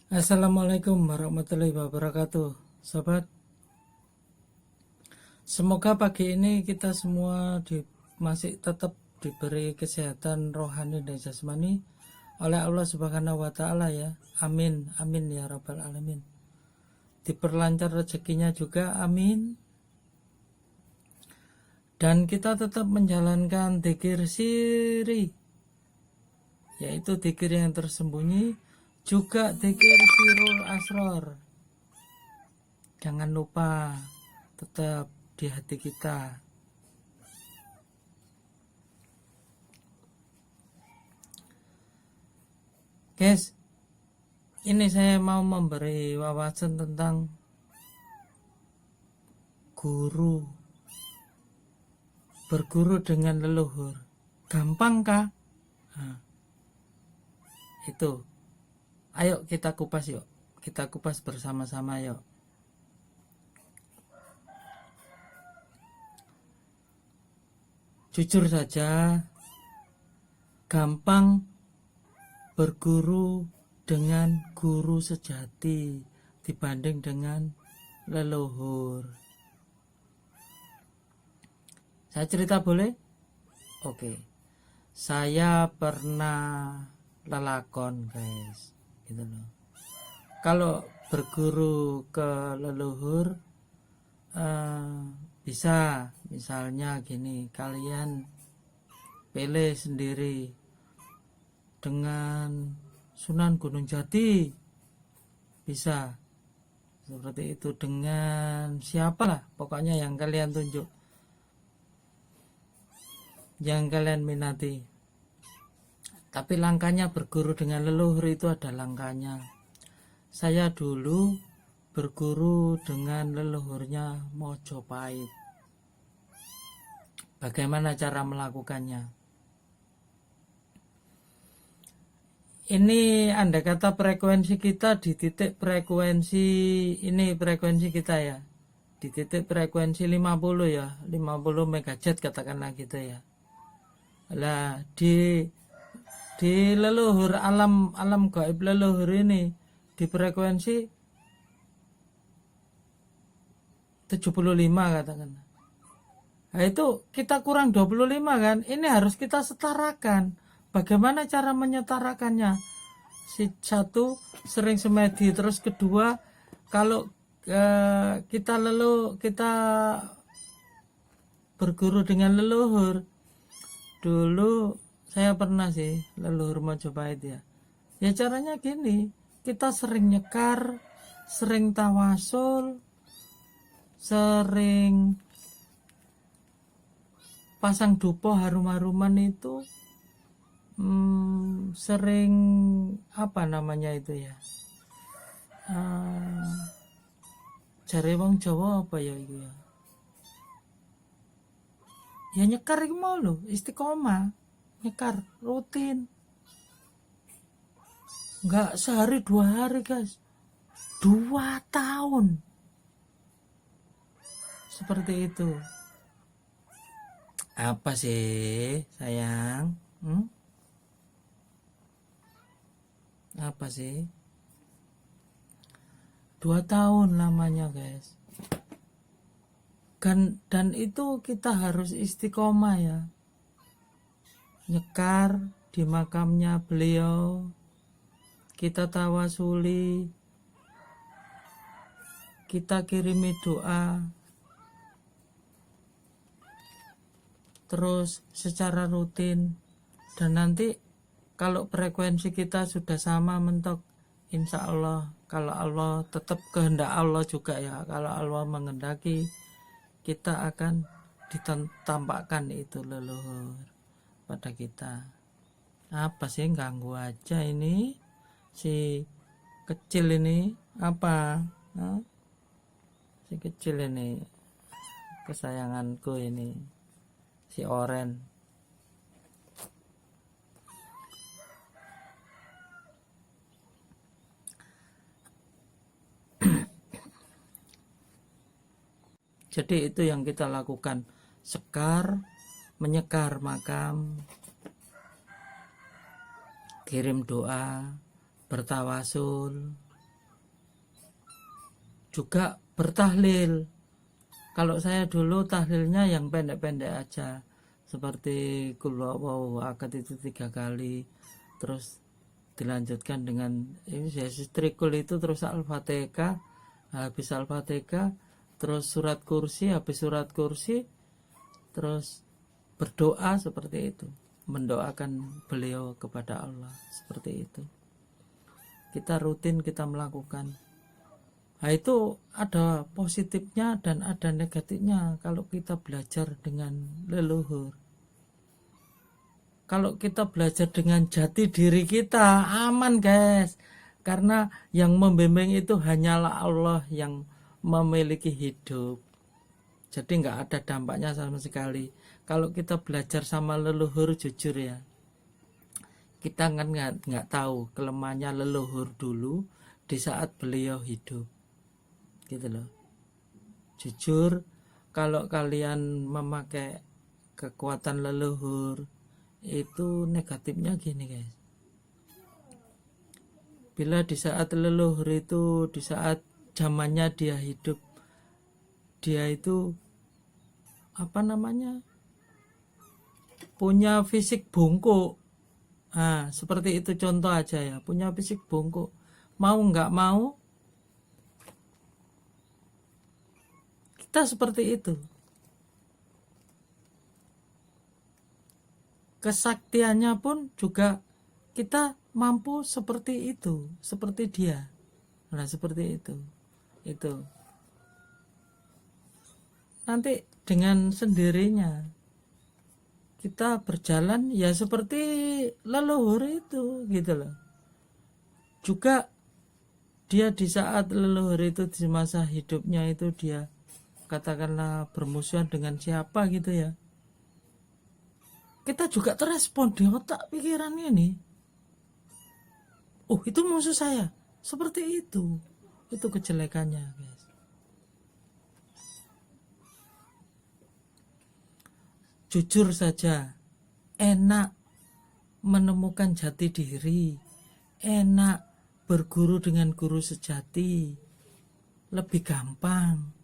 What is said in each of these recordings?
Assalamualaikum warahmatullahi wabarakatuh, sobat. Semoga pagi ini kita semua masih tetap diberi kesehatan rohani dan jasmani oleh Allah Subhanahu wa Ta'ala, ya. Amin, amin ya Rabbal 'Alamin. Diperlancar rezekinya juga, amin. Dan kita tetap menjalankan dzikir siri, yaitu dzikir yang tersembunyi, juga dzikir sirul asror. Jangan lupa tetap di hati kita. Guys, ini saya mau memberi wawasan tentang guru. Berguru dengan leluhur, gampangkah? Nah, itu. Ayo kita kupas yuk. Kita kupas bersama-sama yuk. Jujur saja, gampang berguru dengan guru sejati dibanding dengan leluhur. Saya cerita boleh? Oke. Saya pernah lelakon, guys. Gitu loh. Kalau berguru ke leluhur, bisa, misalnya gini, kalian pilih sendiri dengan Sunan Gunung Jati, bisa seperti itu, dengan siapalah pokoknya yang kalian tunjuk, yang kalian minati. Tapi langkahnya berguru dengan leluhur itu ada langkahnya. Saya dulu berguru dengan leluhurnya Mojopahit. Bagaimana cara melakukannya? Ini andai kata frekuensi kita di titik frekuensi ini, frekuensi kita ya, di titik frekuensi 50 ya, 50 megajet katakanlah gitu ya. Lah di leluhur alam gaib leluhur ini di frekuensi 75 katakan. Nah itu kita kurang 25 kan, ini harus kita setarakan. Bagaimana cara menyetarakannya? Satu, sering semedi. Terus kedua, kalau kita berguru dengan leluhur, dulu saya pernah sih leluhur Mojopahit ya. Ya caranya gini, kita sering nyekar, sering tawasul, sering pasang dupo harum-haruman itu, sering apa namanya itu ya, jare wong Jawa apa ya itu ya, ya nyekar itu mau loh, istiqomah nyekar rutin, nggak sehari 2 hari guys, 2 tahun seperti itu. Apa sih sayang? Apa sih? 2 tahun lamanya guys. Dan itu kita harus istiqomah ya. Nyekar di makamnya beliau, kita tawasuli, kita kirimi doa, terus secara rutin. Dan nanti kalau frekuensi kita sudah sama mentok, insya Allah, kalau Allah tetap kehendak Allah juga ya, kalau Allah menghendaki, kita akan ditampakkan itu leluhur pada kita. Apa sih, ganggu aja ini si kecil ini, apa? Si kecil ini, kesayanganku ini, si Oren. Jadi itu yang kita lakukan, sekar, menyekar makam, kirim doa, bertawasul, juga bertahlil. Kalau saya dulu tahlilnya yang pendek-pendek aja, seperti qul huwallahu ahad itu 3 kali, terus dilanjutkan dengan ini trikul itu, terus al-fatihah, habis al-fatihah terus surat kursi, habis surat kursi terus berdoa seperti itu, mendoakan beliau kepada Allah seperti itu. Kita rutin kita melakukan. Nah, itu ada positifnya dan ada negatifnya kalau kita belajar dengan leluhur. Kalau kita belajar dengan jati diri kita, aman guys. Karena yang membimbing itu hanyalah Allah yang memiliki hidup. Jadi nggak ada dampaknya sama sekali. Kalau kita belajar sama leluhur, jujur ya, kita kan nggak tahu kelemahannya leluhur dulu di saat beliau hidup. Gitu loh. Jujur, kalau kalian memakai kekuatan leluhur, itu negatifnya gini guys. Bila di saat leluhur itu, di saat zamannya dia hidup, dia itu punya fisik bungkuk. Nah, seperti itu contoh aja ya, punya fisik bungkuk. Mau nggak mau, kita seperti itu. Kesaktiannya pun juga kita mampu seperti itu, seperti dia. Nah, seperti itu. Itu. Nanti dengan sendirinya kita berjalan ya seperti leluhur itu, gitu loh. Juga dia di saat leluhur itu, di masa hidupnya itu, dia katakanlah bermusuhan dengan siapa gitu ya, kita juga terespon di otak pikiran ini, oh itu musuh saya, seperti itu kejelekannya guys. Jujur saja, enak menemukan jati diri, enak berguru dengan guru sejati, lebih gampang.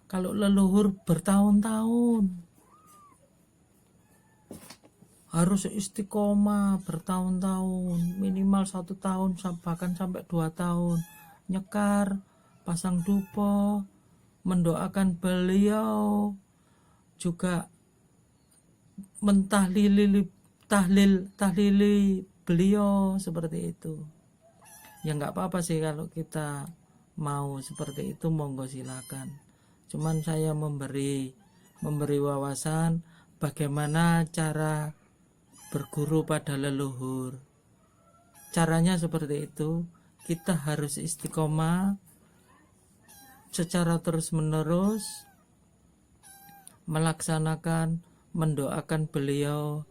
Kalau leluhur bertahun-tahun, harus istiqomah bertahun-tahun, minimal 1 tahun, bahkan sampai 2 tahun, nyekar, pasang dupa, mendoakan beliau, juga mentahlili tahlili beliau seperti itu. Ya nggak apa-apa sih kalau kita mau seperti itu, monggo silakan. Cuman saya memberi wawasan bagaimana cara berguru pada leluhur. Caranya seperti itu. Kita harus istiqomah secara terus-menerus melaksanakan, mendoakan beliau,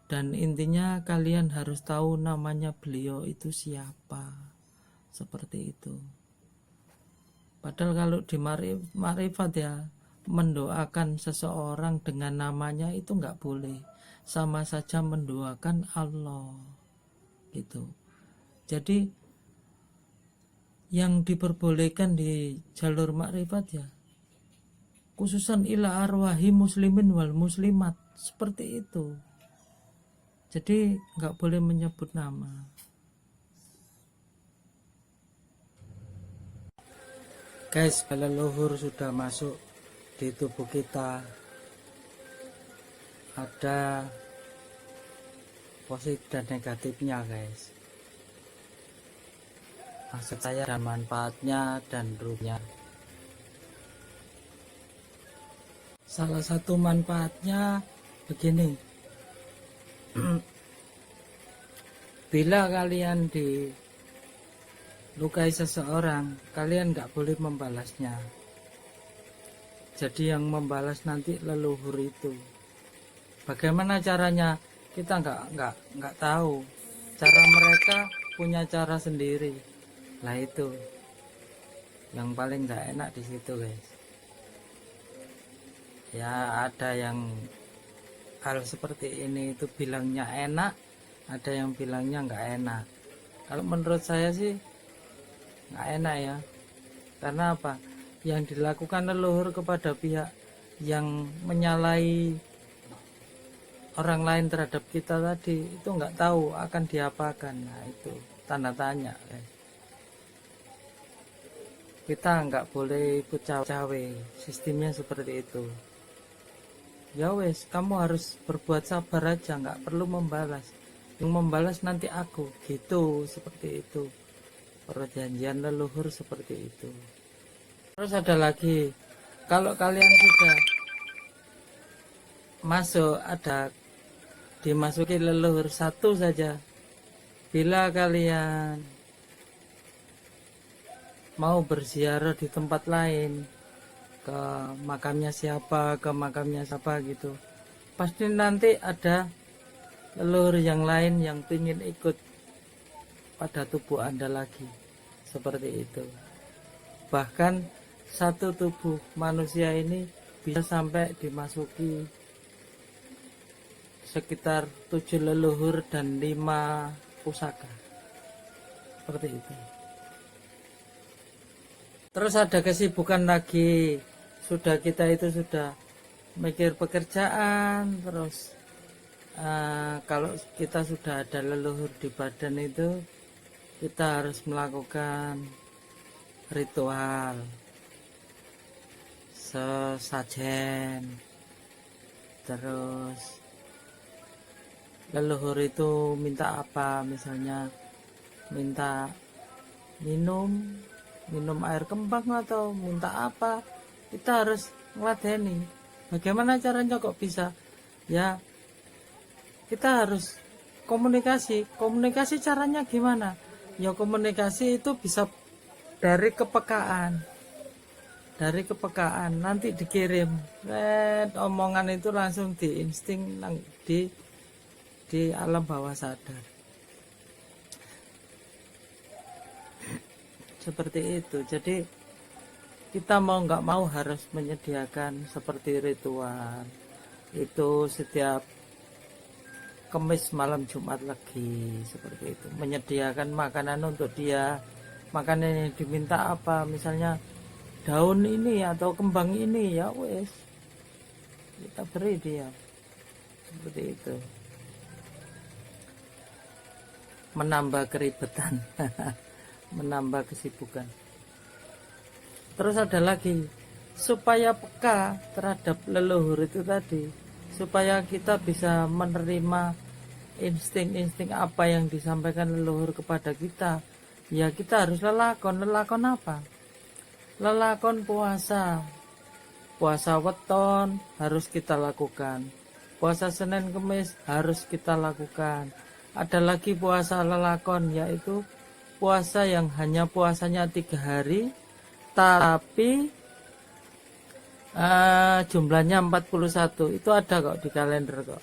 dan intinya kalian harus tahu namanya beliau itu siapa. Seperti itu. Padahal kalau di Ma'rifat ya, mendoakan seseorang dengan namanya itu nggak boleh, sama saja mendoakan Allah gitu. Jadi yang diperbolehkan di jalur Ma'rifat ya, khususan ila arwahi muslimin wal muslimat, seperti itu. Jadi nggak boleh menyebut nama. Guys, leluhur sudah masuk di tubuh kita, ada positif dan negatifnya guys. Maksud saya ada manfaatnya dan ruginya. Salah satu manfaatnya begini, bila kalian dilukai seseorang, kalian nggak boleh membalasnya. Jadi yang membalas nanti leluhur itu. Bagaimana caranya? Kita nggak tahu. Cara mereka punya cara sendiri. Lah itu yang paling nggak enak di situ guys. Ya ada yang hal seperti ini itu bilangnya enak, ada yang bilangnya nggak enak. Kalau menurut saya sih nggak enak ya. Karena apa? Yang dilakukan leluhur kepada pihak yang menyalahi orang lain terhadap kita tadi, itu nggak tahu akan diapakan. Nah, itu tanda tanya, guys. Kita nggak boleh ikut cawe-cawe, sistemnya seperti itu. Ya wes, kamu harus berbuat sabar aja, nggak perlu membalas. Yang membalas nanti aku, gitu, seperti itu. Perjanjian leluhur seperti itu. Terus ada lagi, kalau kalian sudah masuk, ada dimasuki leluhur satu saja. Bila kalian mau berziarah di tempat lain, ke makamnya siapa gitu, pasti nanti ada leluhur yang lain yang ingin ikut pada tubuh Anda lagi, seperti itu. Bahkan satu tubuh manusia ini bisa sampai dimasuki sekitar 7 leluhur dan 5 pusaka, seperti itu. Terus ada kesibukan lagi, kita itu sudah mikir pekerjaan, terus kalau kita sudah ada leluhur di badan itu, kita harus melakukan ritual sesajen. Terus leluhur itu minta apa, misalnya minta minum air kembang atau minta apa, kita harus ngeladeni. Bagaimana caranya kok bisa? Ya, kita harus komunikasi caranya gimana? Ya komunikasi itu bisa dari kepekaan nanti dikirim omongan itu langsung diinsting di alam bawah sadar, seperti itu. Jadi kita mau nggak mau harus menyediakan seperti ritual itu setiap Kemis malam Jumat lagi, seperti itu. Menyediakan makanan untuk dia, makanan yang diminta apa, misalnya daun ini atau kembang ini, ya wes kita beri dia, seperti itu. Menambah keribetan menambah kesibukan. Terus ada lagi, supaya peka terhadap leluhur itu tadi, supaya kita bisa menerima insting-insting apa yang disampaikan leluhur kepada kita, ya kita harus lelakon apa? Lelakon puasa weton harus kita lakukan, puasa Senin Kemis harus kita lakukan. Ada lagi puasa lelakon, yaitu puasa yang hanya puasanya 3 hari tapi jumlahnya 41. Itu ada kok di kalender kok,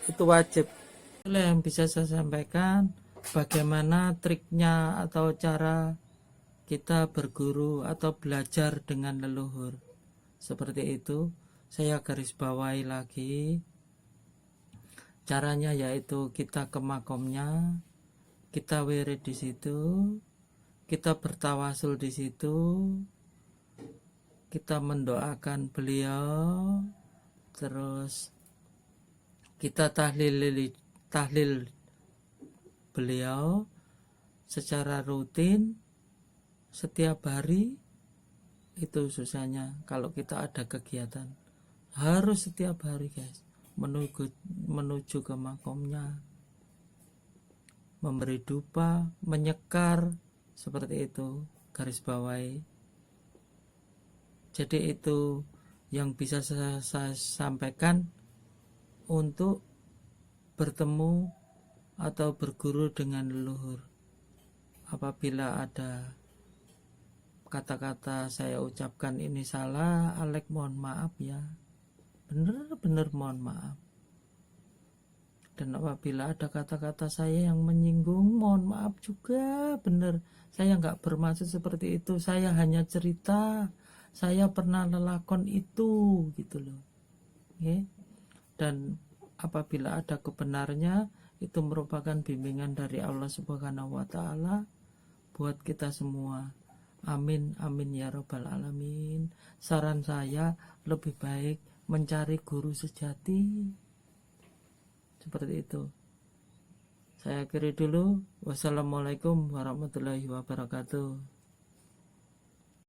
itu wajib. Itulah yang bisa saya sampaikan, bagaimana triknya atau cara kita berguru atau belajar dengan leluhur, seperti itu. Saya garis bawahi lagi caranya, yaitu kita ke makomnya, kita wirid di situ, kita bertawasul di situ, kita mendoakan beliau, terus kita tahlil beliau secara rutin setiap hari. Itu susahnya kalau kita ada kegiatan, harus setiap hari guys, menuju ke makomnya, memberi dupa, menyekar, seperti itu, garis bawahi. Jadi itu yang bisa saya sampaikan untuk bertemu atau berguru dengan leluhur. Apabila ada kata-kata saya ucapkan ini salah, Alek mohon maaf ya, bener-bener mohon maaf. Dan apabila ada kata-kata saya yang menyinggung, mohon maaf juga, bener, saya nggak bermaksud seperti itu, saya hanya cerita, saya pernah lelakon itu, gitu loh. Okay? Dan apabila ada kebenarnya, itu merupakan bimbingan dari Allah Subhanahu wa Ta'ala buat kita semua. Amin, amin ya robbal alamin. Saran saya lebih baik mencari guru sejati. Seperti itu. Saya akhiri dulu. Wassalamualaikum warahmatullahi wabarakatuh.